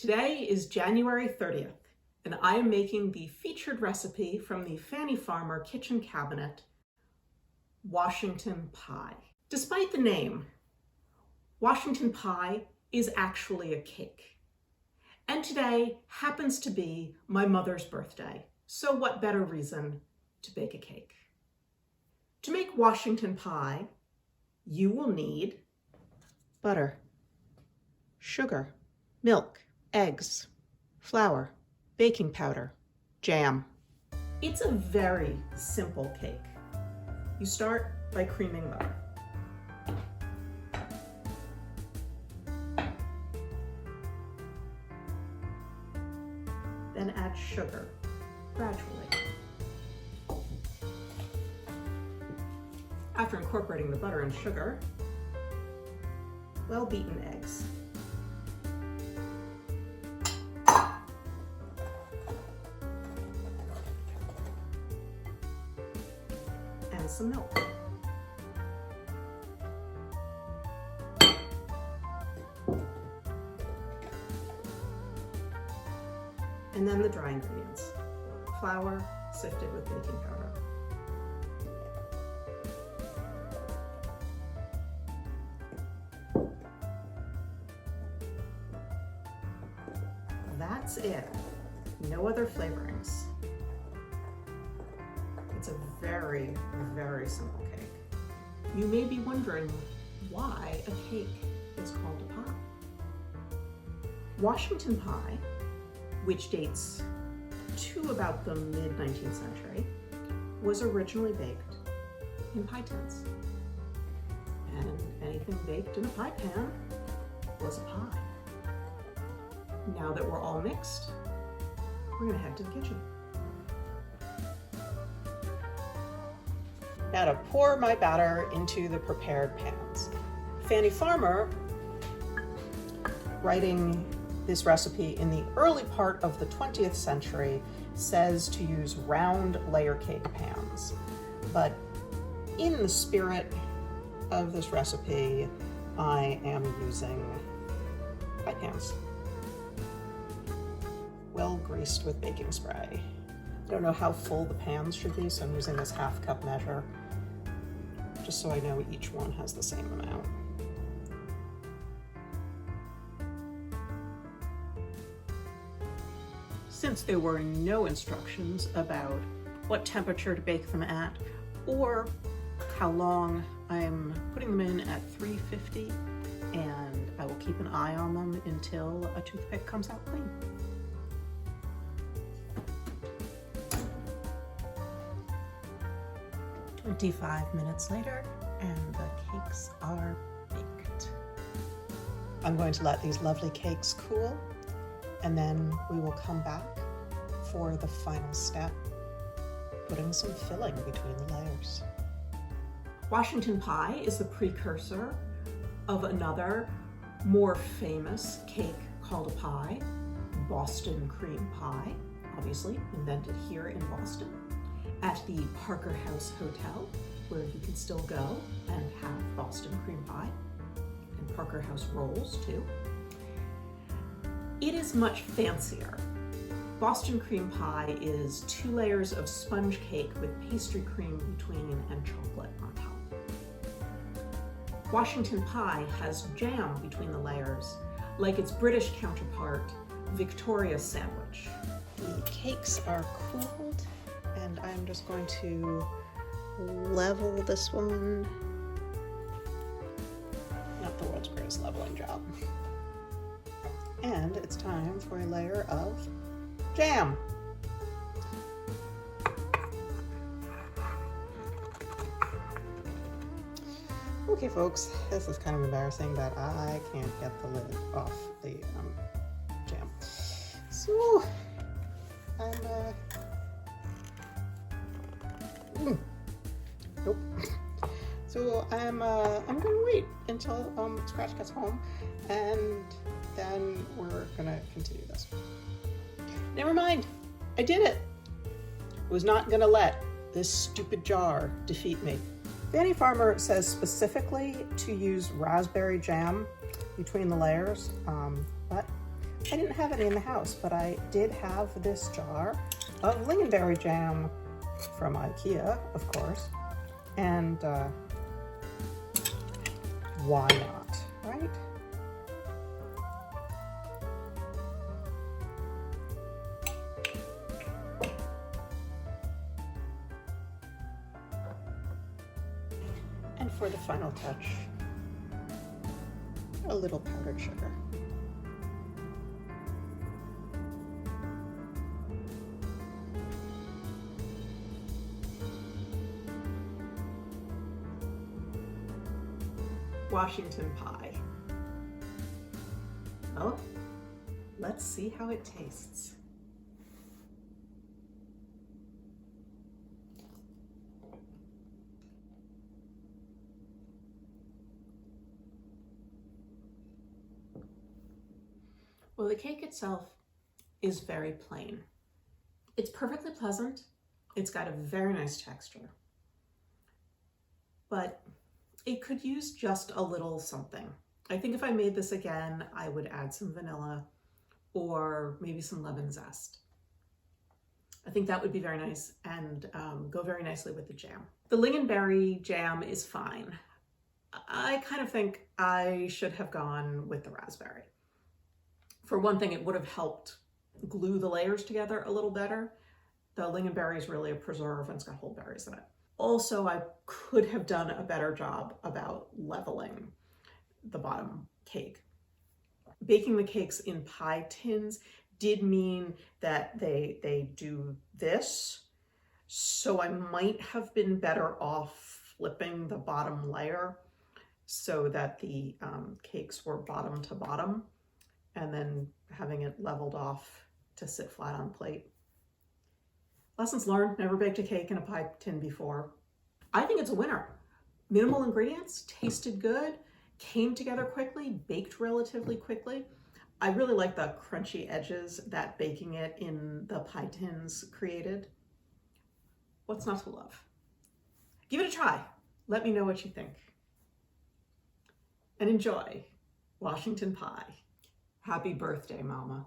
Today is January 30th, and I am making the featured recipe from the Fannie Farmer kitchen cabinet, Washington pie. Despite the name, Washington pie is actually a cake. And today happens to be my mother's birthday, so what better reason to bake a cake? To make Washington pie, you will need butter, sugar, milk, eggs, flour, baking powder, jam. It's a very simple cake. You start by creaming butter. Then add sugar gradually. After incorporating the butter and sugar, well-beaten eggs. And some milk. And then the dry ingredients. Flour sifted with baking powder. That's it. No other flavorings. It's a very, very simple cake. You may be wondering why a cake is called a pie. Washington pie, which dates to about the mid-19th century, was originally baked in pie tins. And anything baked in a pie pan was a pie. Now that we're all mixed, we're gonna head to the kitchen. Now to pour my batter into the prepared pans. Fannie Farmer, writing this recipe in the early part of the 20th century, says to use round layer cake pans. But in the spirit of this recipe, I am using pie pans, well greased with baking spray. I don't know how full the pans should be, so I'm using this half cup measure, just so I know each one has the same amount. Since there were no instructions about what temperature to bake them at or how long, I'm putting them in at 350, and I will keep an eye on them until a toothpick comes out clean. "25 minutes later, and the cakes are baked." I'm going to let these lovely cakes cool, and then we will come back for the final step, putting some filling between the layers. Washington pie is the precursor of another, more famous cake called a pie, Boston cream pie, obviously invented here in Boston at the Parker House Hotel, where you can still go and have Boston cream pie, and Parker House rolls too. It is much fancier. Boston cream pie is 2 layers of sponge cake with pastry cream between and chocolate on top. Washington pie has jam between the layers, like its British counterpart, Victoria sandwich. The cakes are cooled, and I'm just going to level this one. Not the world's greatest leveling job. And it's time for a layer of jam. Okay folks, this is kind of embarrassing, but I can't get the lid off the jam. So nope. So I'm gonna wait until Scratch gets home, and then we're gonna continue this. Never mind, I did it. I was not gonna let this stupid jar defeat me. Fannie Farmer says specifically to use raspberry jam between the layers, but I didn't have any in the house, but I did have this jar of lingonberry jam from IKEA, of course. And why not, right? And for the final touch, a little powdered sugar. Washington pie. Well, let's see how it tastes. Well, the cake itself is very plain. It's perfectly pleasant. It's got a very nice texture, but it could use just a little something. I think if I made this again, I would add some vanilla or maybe some lemon zest. I think that would be very nice and go very nicely with the jam. The lingonberry jam is fine. I kind of think I should have gone with the raspberry. For one thing, it would have helped glue the layers together a little better. The lingonberry is really a preserve and it's got whole berries in it. Also, I could have done a better job about leveling the bottom cake. Baking the cakes in pie tins did mean that they do this, so I might have been better off flipping the bottom layer so that the cakes were bottom to bottom and then having it leveled off to sit flat on plate. Lessons learned, never baked a cake in a pie tin before. I think it's a winner. Minimal ingredients, tasted good, came together quickly, baked relatively quickly. I really like the crunchy edges that baking it in the pie tins created. What's not to love? Give it a try. Let me know what you think. And enjoy Washington pie. Happy birthday, Mama.